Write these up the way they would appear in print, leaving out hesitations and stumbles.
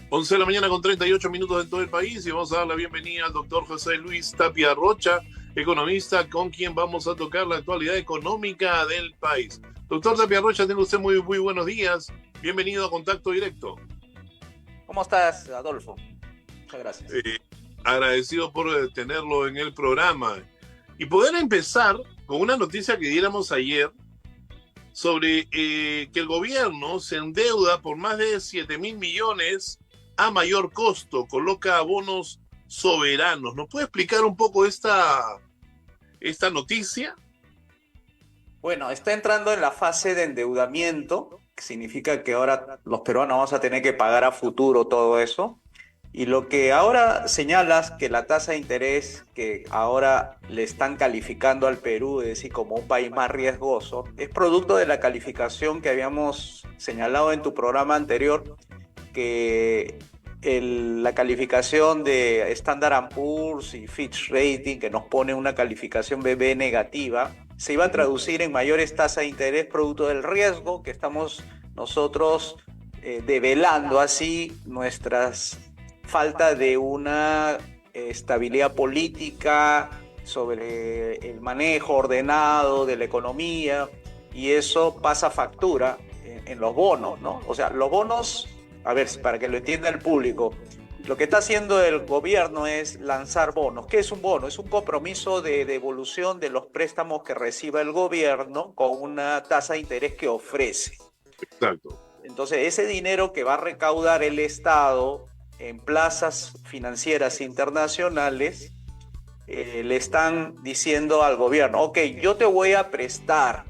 11 de la mañana con 38 minutos en todo el país y vamos a dar la bienvenida al doctor José Luis Tapia Rocha, economista, con quien vamos a tocar la actualidad económica del país. Doctor Tapia Rocha, tenga usted muy buenos días. Bienvenido a Contacto Directo. ¿Cómo estás, Adolfo? Muchas gracias. Agradecido por tenerlo en el programa. Y poder empezar con una noticia que diéramos ayer sobre que el gobierno se endeuda por más de 7.000 millones a mayor costo, coloca bonos soberanos. ¿Nos puede explicar un poco esta noticia? Bueno, está entrando en la fase de endeudamiento, que significa que ahora los peruanos vamos a tener que pagar a futuro todo eso. Y lo que ahora señalas, que la tasa de interés que ahora le están calificando al Perú, es decir, como un país más riesgoso, es producto de la calificación que habíamos señalado en tu programa anterior, que la calificación de Standard & Poor's y Fitch Rating, que nos pone una calificación BB negativa, se iba a traducir en mayores tasas de interés producto del riesgo que estamos nosotros develando así nuestras falta de una estabilidad política sobre el manejo ordenado de la economía, y eso pasa factura en los bonos, ¿no? O sea, los bonos, a ver, para que lo entienda el público, lo que está haciendo el gobierno es lanzar bonos. ¿Qué es un bono? Es un compromiso de devolución de los préstamos que reciba el gobierno con una tasa de interés que ofrece. Exacto. Entonces, ese dinero que va a recaudar el Estado en plazas financieras internacionales, le están diciendo al gobierno, ok, yo te voy a prestar.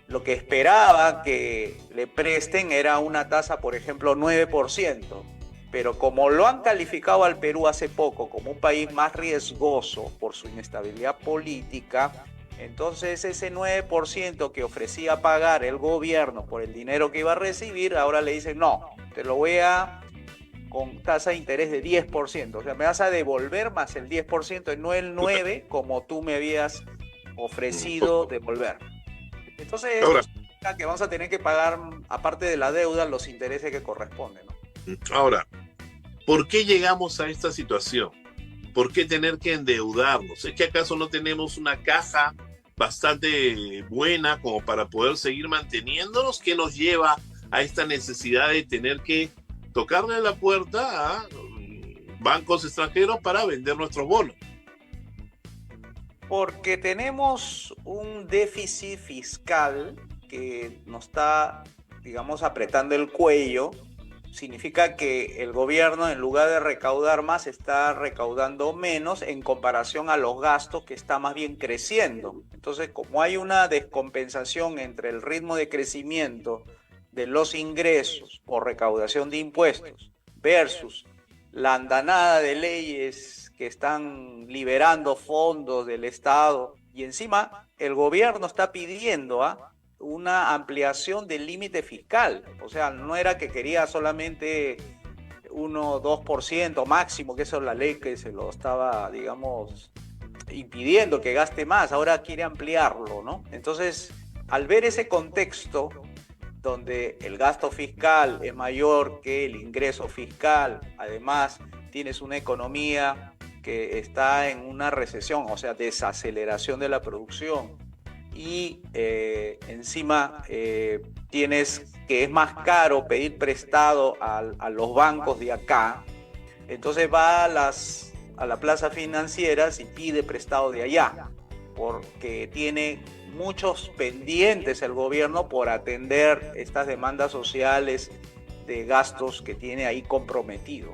Lo que esperaba que le presten era una tasa, por ejemplo, 9%, pero como lo han calificado al Perú hace poco como un país más riesgoso por su inestabilidad política, entonces ese 9% que ofrecía pagar el gobierno por el dinero que iba a recibir, ahora le dicen, no, te lo voy a con tasa de interés de 10%, o sea, me vas a devolver más el 10% y no el 9% como tú me habías ofrecido devolver. Entonces esto Ahora, significa que vamos a tener que pagar, aparte de la deuda, los intereses que corresponden, ¿no? ahora, ¿por qué llegamos a esta situación? ¿Por qué tener que endeudarnos? ¿Es que acaso no tenemos una caja bastante buena como para poder seguir manteniéndonos? ¿Qué nos lleva a esta necesidad de tener que tocarle la puerta a bancos extranjeros para vender nuestros bonos? Porque tenemos un déficit fiscal que nos está, digamos, apretando el cuello. Significa que el gobierno, en lugar de recaudar más, está recaudando menos en comparación a los gastos que está más bien creciendo. Entonces, como hay una descompensación entre el ritmo de crecimiento de los ingresos por recaudación de impuestos versus la andanada de leyes que están liberando fondos del Estado, y encima el gobierno está pidiendo una ampliación del límite fiscal. O sea, no era que quería solamente 1 o 2% máximo, que eso es la ley que se lo estaba, digamos, impidiendo que gaste más, ahora quiere ampliarlo, ¿no? Entonces, al ver ese contexto donde el gasto fiscal es mayor que el ingreso fiscal, además tienes una economía que está en una recesión, o sea, desaceleración de la producción, y encima tienes que es más caro pedir prestado a los bancos de acá, entonces va a la plaza financieras y pide prestado de allá, porque tiene muchos pendientes el gobierno por atender estas demandas sociales de gastos que tiene ahí comprometido.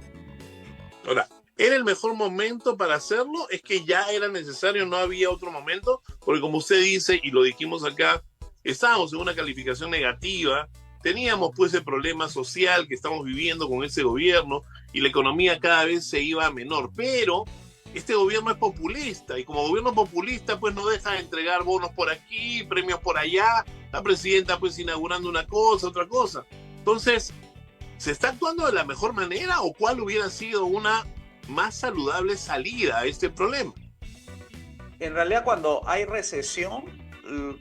Ahora, ¿era el mejor momento para hacerlo? ¿Es que ya era necesario, no había otro momento? Porque como usted dice, y lo dijimos acá, estábamos en una calificación negativa, teníamos pues el problema social que estamos viviendo con ese gobierno y la economía cada vez se iba a menor, pero este gobierno es populista y como gobierno populista pues no deja de entregar bonos por aquí, premios por allá, la presidenta pues inaugurando una cosa, otra cosa. Entonces, ¿se está actuando de la mejor manera o cuál hubiera sido una más saludable salida a este problema? En realidad, cuando hay recesión,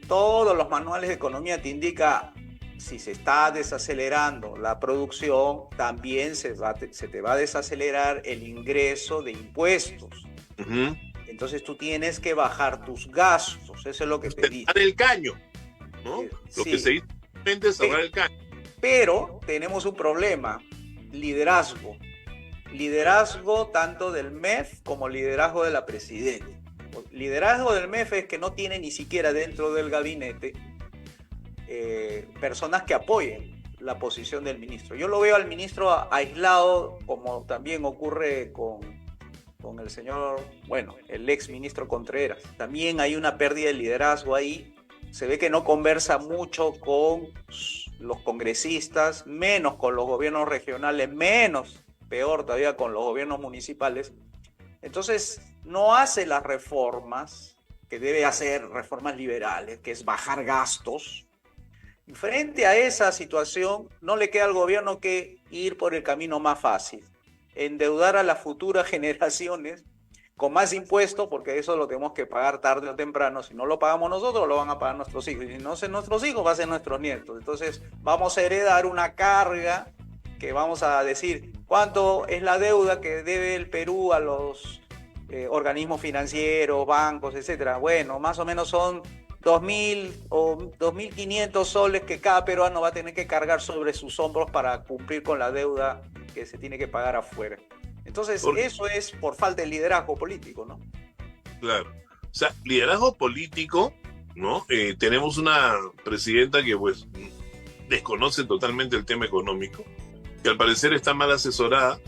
todos los manuales de economía te indican si se está desacelerando la producción, también se te va a desacelerar el ingreso de impuestos. Ujú. Entonces tú tienes que bajar tus gastos, eso es lo que te dice. Cerrar el caño, ¿no? Lo que se Sí, dice es cerrar el caño. pero tenemos un problema, liderazgo. Liderazgo tanto del MEF como liderazgo de la presidenta. Liderazgo del MEF es que no tiene ni siquiera dentro del gabinete personas que apoyen la posición del ministro. Yo lo veo al ministro aislado, como también ocurre con el señor, bueno, el ex ministro Contreras. También hay una pérdida de liderazgo ahí. Se ve que no conversa mucho con los congresistas, menos con los gobiernos regionales, menos, peor todavía, con los gobiernos municipales. Entonces, no hace las reformas que debe hacer, reformas liberales, que es bajar gastos. Y frente a esa situación, no le queda al gobierno que ir por el camino más fácil, endeudar a las futuras generaciones con más impuestos, porque eso lo tenemos que pagar tarde o temprano. Si no lo pagamos nosotros, lo van a pagar nuestros hijos. Y si no son nuestros hijos, va a ser nuestros nietos. Entonces, vamos a heredar una carga que vamos a decir cuánto es la deuda que debe el Perú a los organismos financieros, bancos, etcétera. Bueno, más o menos son 2.000 o 2.500 soles que cada peruano va a tener que cargar sobre sus hombros para cumplir con la deuda que se tiene que pagar afuera. Entonces, eso es por falta de liderazgo político, ¿no? Claro. O sea, liderazgo político, ¿no? Tenemos una presidenta que, pues, desconoce totalmente el tema económico, que al parecer está mal asesorada,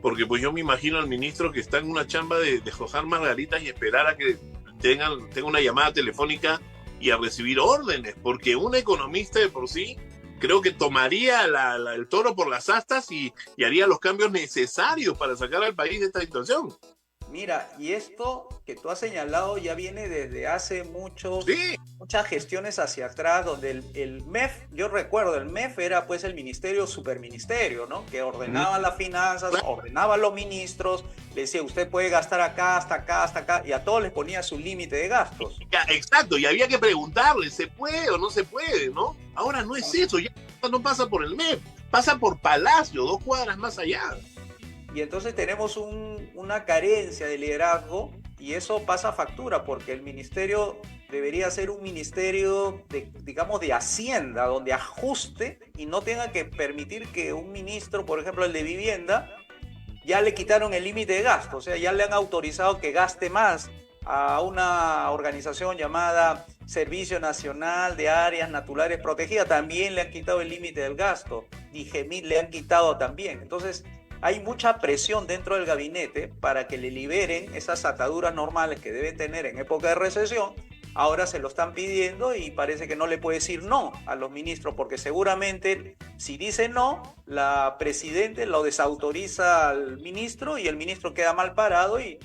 porque, pues, yo me imagino al ministro que está en una chamba de jojar margaritas y esperar a que tenga una llamada telefónica y a recibir órdenes, porque un economista de por sí creo que tomaría el toro por las astas y haría los cambios necesarios para sacar al país de esta situación. Mira, y esto que tú has señalado ya viene desde hace Sí. muchas gestiones hacia atrás, donde el MEF, yo recuerdo, el MEF era pues el ministerio, superministerio, ¿no? Que ordenaba las finanzas, ordenaba a los ministros, le decía, usted puede gastar acá, hasta acá, hasta acá, y a todos les ponía su límite de gastos. Exacto, y había que preguntarle, ¿se puede o no se puede, no? Ahora no es eso, ya no pasa por el MEF, pasa por Palacio, 2 cuadras más allá. Y entonces tenemos una carencia de liderazgo y eso pasa factura porque el ministerio debería ser un ministerio digamos, de Hacienda, donde ajuste y no tenga que permitir que un ministro, por ejemplo el de Vivienda, ya le quitaron el límite de gasto, o sea, ya le han autorizado que gaste más a una organización llamada Servicio Nacional de Áreas Naturales Protegidas, también le han quitado el límite del gasto, DIGEMIT le han quitado también. Entonces, hay mucha presión dentro del gabinete para que le liberen esas ataduras normales que deben tener en época de recesión. Ahora se lo están pidiendo y parece que no le puede decir no a los ministros, porque seguramente si dice no, la presidenta lo desautoriza al ministro y el ministro queda mal parado y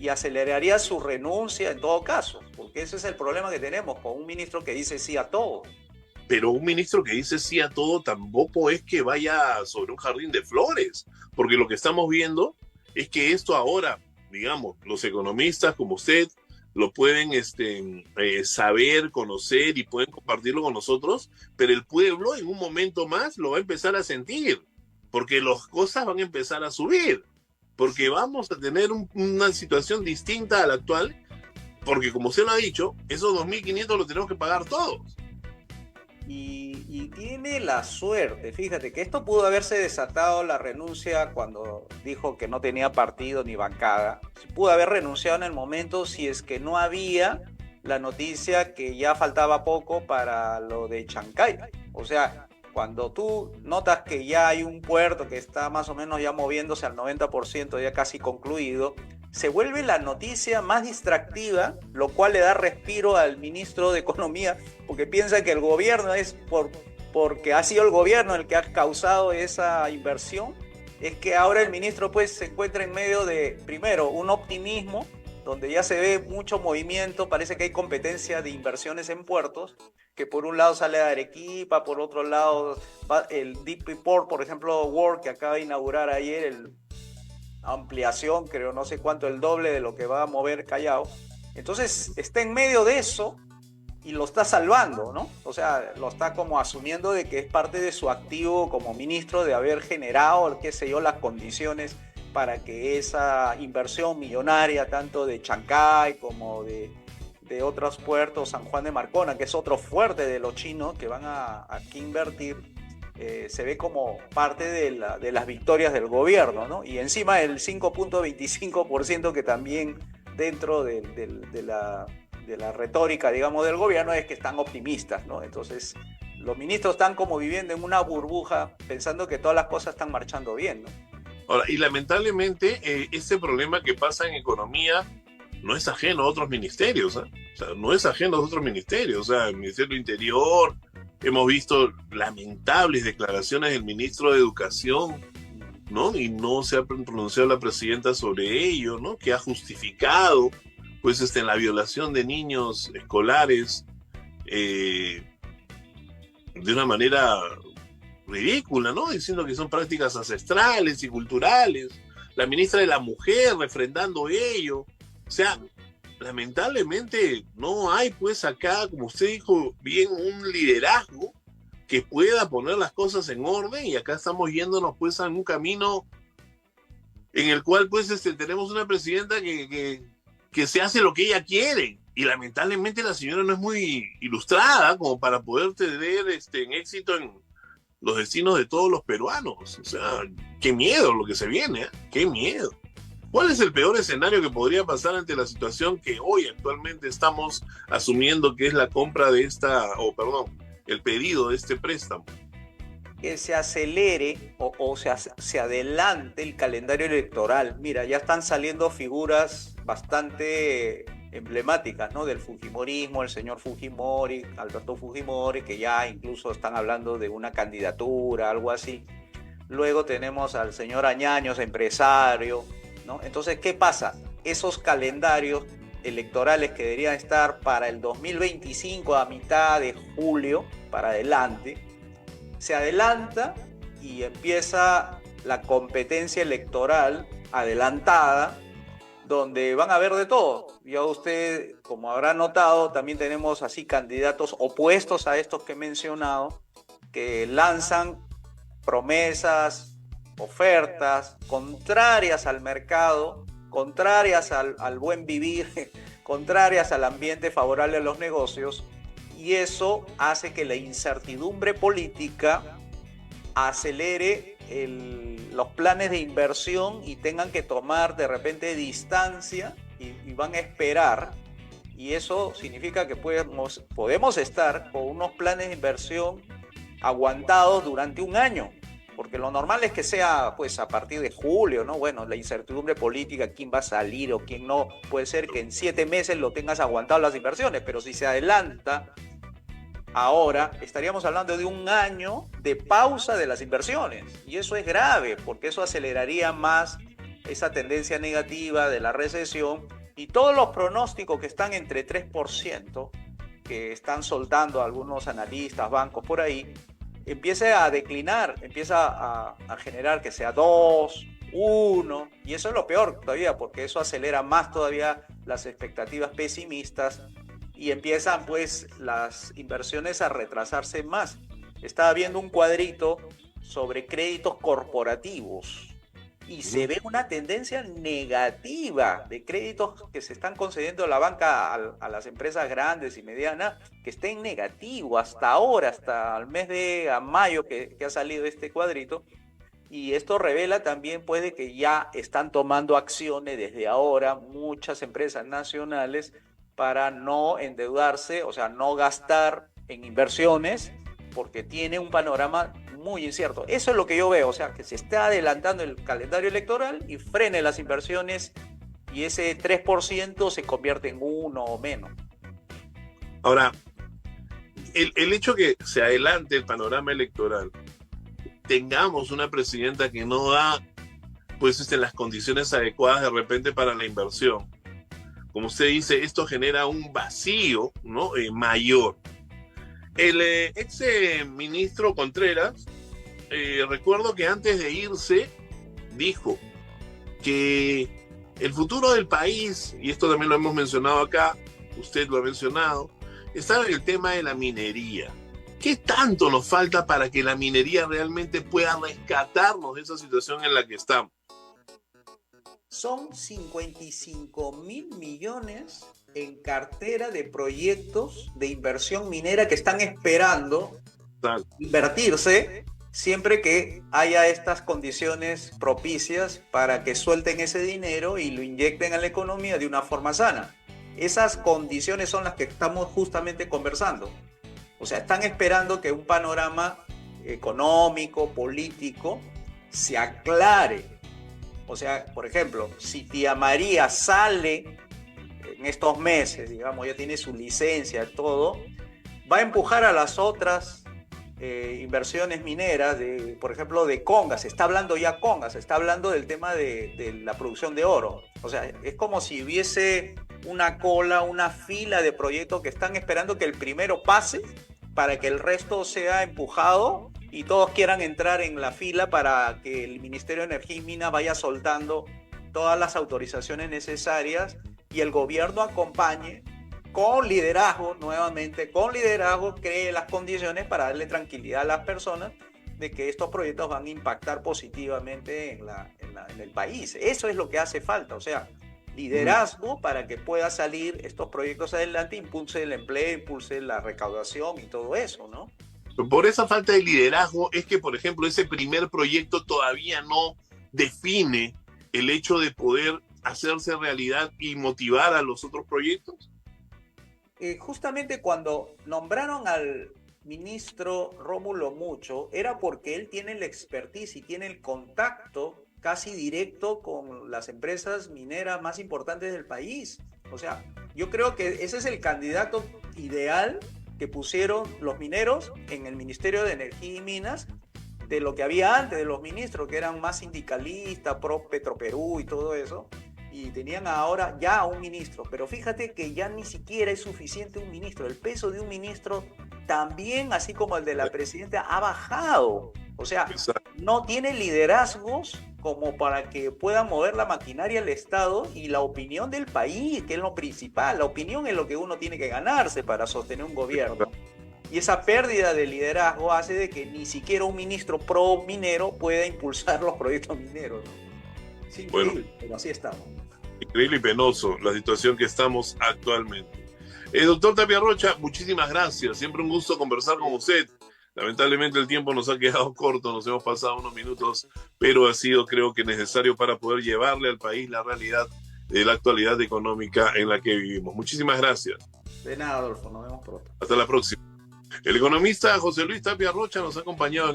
aceleraría su renuncia en todo caso, porque ese es el problema que tenemos con un ministro que dice sí a todo. Pero un ministro que dice sí a todo tampoco es que vaya sobre un jardín de flores, porque lo que estamos viendo es que esto ahora, digamos, los economistas como usted lo pueden saber, conocer y pueden compartirlo con nosotros, pero el pueblo en un momento más lo va a empezar a sentir, porque las cosas van a empezar a subir, porque vamos a tener una situación distinta a la actual, porque como usted lo ha dicho, esos 2.500 los tenemos que pagar todos. Y tiene la suerte, fíjate, que esto pudo haberse desatado la renuncia cuando dijo que no tenía partido ni bancada. Se pudo haber renunciado en el momento si es que no había la noticia que ya faltaba poco para lo de Chancay. O sea, cuando tú notas que ya hay un puerto que está más o menos ya moviéndose al 90%, ya casi concluido, se vuelve la noticia más distractiva, lo cual le da respiro al ministro de Economía, porque piensa que el gobierno es porque ha sido el gobierno el que ha causado esa inversión. Es que ahora el ministro pues se encuentra en medio de, primero, un optimismo, donde ya se ve mucho movimiento, parece que hay competencia de inversiones en puertos, que por un lado sale de Arequipa, por otro lado el Deep Port, por ejemplo, World, que acaba de inaugurar ayer, ampliación, creo, no sé cuánto, el doble de lo que va a mover Callao. Entonces está en medio de eso y lo está salvando, ¿no? O sea, lo está como asumiendo de que es parte de su activo como ministro de haber generado, qué sé yo, las condiciones para que esa inversión millonaria, tanto de Chancay como de otros puertos, San Juan de Marcona, que es otro fuerte de los chinos que van a aquí invertir, se ve como parte de las victorias del gobierno, ¿no? Y encima el 5.25% que también dentro de la retórica, digamos, del gobierno es que están optimistas, ¿no? Entonces, los ministros están como viviendo en una burbuja pensando que todas las cosas están marchando bien, ¿no? Ahora, y lamentablemente, este problema que pasa en economía no es ajeno a otros ministerios, ¿eh? O sea, no es ajeno a otros ministerios. O sea, el Ministerio del Interior, hemos visto lamentables declaraciones del ministro de Educación, ¿no? Y no se ha pronunciado la presidenta sobre ello, ¿no? Que ha justificado, pues, la violación de niños escolares de una manera ridícula, ¿no? Diciendo que son prácticas ancestrales y culturales. La ministra de la Mujer refrendando ello. O sea, lamentablemente no hay, pues, acá, como usted dijo bien, un liderazgo que pueda poner las cosas en orden, y acá estamos yéndonos, pues, a un camino en el cual, pues, tenemos una presidenta que se hace lo que ella quiere, y lamentablemente la señora no es muy ilustrada como para poder tener en éxito en los destinos de todos los peruanos. O sea, qué miedo lo que se viene, ¿eh? Qué miedo. ¿Cuál es el peor escenario que podría pasar ante la situación que hoy actualmente estamos asumiendo que es la compra de el pedido de este préstamo? Que se acelere se adelante el calendario electoral. Mira, ya están saliendo figuras bastante emblemáticas, ¿no? Del fujimorismo, el señor Fujimori, Alberto Fujimori, que ya incluso están hablando de una candidatura, algo así. Luego tenemos al señor Añaños, empresario, ¿no? Entonces, ¿qué pasa? Esos calendarios electorales que deberían estar para el 2025 a mitad de julio para adelante, se adelanta y empieza la competencia electoral adelantada, donde van a haber de todo. Ya usted, como habrá notado, también tenemos así candidatos opuestos a estos que he mencionado, que lanzan promesas, ofertas contrarias al mercado, contrarias al buen vivir, contrarias al ambiente favorable a los negocios, y eso hace que la incertidumbre política acelere los planes de inversión y tengan que tomar de repente distancia y van a esperar, y eso significa que podemos estar con unos planes de inversión aguantados durante un año, porque lo normal es que sea pues a partir de julio, ¿no? Bueno, la incertidumbre política, quién va a salir o quién no, puede ser que en 7 meses lo tengas aguantado las inversiones, pero si se adelanta ahora, estaríamos hablando de un año de pausa de las inversiones, y eso es grave, porque eso aceleraría más esa tendencia negativa de la recesión, y todos los pronósticos que están entre 3%, que están soltando algunos analistas, bancos por ahí, empieza a declinar, empieza a generar que sea 2, 1, y eso es lo peor todavía, porque eso acelera más todavía las expectativas pesimistas, y empiezan pues las inversiones a retrasarse más. Estaba viendo un cuadrito sobre créditos corporativos y se ve una tendencia negativa de créditos que se están concediendo la banca a las empresas grandes y medianas, que está en negativo hasta ahora, hasta el mes de mayo que ha salido este cuadrito. Y esto revela también pues de que ya están tomando acciones desde ahora muchas empresas nacionales para no endeudarse, o sea, no gastar en inversiones, porque tiene un panorama muy incierto. Eso es lo que yo veo, o sea, que se está adelantando el calendario electoral y frene las inversiones, y ese 3% se convierte en 1 o menos. Ahora, el hecho que se adelante el panorama electoral, tengamos una presidenta que no da pues las condiciones adecuadas de repente para la inversión, como usted dice, esto genera un vacío, ¿no? Mayor. El ex ministro Contreras, recuerdo que antes de irse, dijo que el futuro del país, y esto también lo hemos mencionado acá, usted lo ha mencionado, estaba en el tema de la minería. ¿Qué tanto nos falta para que la minería realmente pueda rescatarnos de esa situación en la que estamos? Son 55.000 millones en cartera de proyectos de inversión minera que están esperando invertirse siempre que haya estas condiciones propicias para que suelten ese dinero y lo inyecten a la economía de una forma sana. Esas condiciones son las que estamos justamente conversando. O sea, están esperando que un panorama económico, político, se aclare. O sea, por ejemplo, si Tía María sale en estos meses, digamos, ya tiene su licencia, todo, va a empujar a las otras inversiones mineras, por ejemplo, de Conga. Se está hablando ya Conga, se está hablando del tema de la producción de oro. O sea, es como si hubiese una cola, una fila de proyectos que están esperando que el primero pase para que el resto sea empujado y todos quieran entrar en la fila para que el Ministerio de Energía y Minas vaya soltando todas las autorizaciones necesarias y el gobierno acompañe con liderazgo, nuevamente, con liderazgo, cree las condiciones para darle tranquilidad a las personas de que estos proyectos van a impactar positivamente en el país. Eso es lo que hace falta, o sea, liderazgo para que pueda salir estos proyectos adelante, impulse el empleo, impulse la recaudación y todo eso, ¿no? Por esa falta de liderazgo es que, por ejemplo, ese primer proyecto todavía no define el hecho de poder hacerse realidad y motivar a los otros proyectos. Justamente cuando nombraron al ministro Rómulo Mucho, era porque él tiene la expertise y tiene el contacto casi directo con las empresas mineras más importantes del país. O sea, yo creo que ese es el candidato ideal que pusieron los mineros en el Ministerio de Energía y Minas, de lo que había antes de los ministros, que eran más sindicalistas, pro Petroperú y todo eso, y tenían ahora ya un ministro. Pero fíjate que ya ni siquiera es suficiente un ministro. El peso de un ministro también, así como el de la presidenta, ha bajado. O sea, no tiene liderazgos como para que pueda mover la maquinaria del Estado y la opinión del país, que es lo principal. La opinión es lo que uno tiene que ganarse para sostener un gobierno. Y esa pérdida de liderazgo hace de que ni siquiera un ministro pro minero pueda impulsar los proyectos mineros, ¿no? Es increíble, pero así estamos. Increíble y penoso la situación que estamos actualmente. Doctor Tapia Rocha, muchísimas gracias. Siempre un gusto conversar con usted. Lamentablemente el tiempo nos ha quedado corto, nos hemos pasado unos minutos, pero ha sido, creo que, necesario para poder llevarle al país la realidad de la actualidad económica en la que vivimos. Muchísimas gracias. De nada, Adolfo, nos vemos pronto. Hasta la próxima. El economista José Luis Tapia Rocha nos ha acompañado en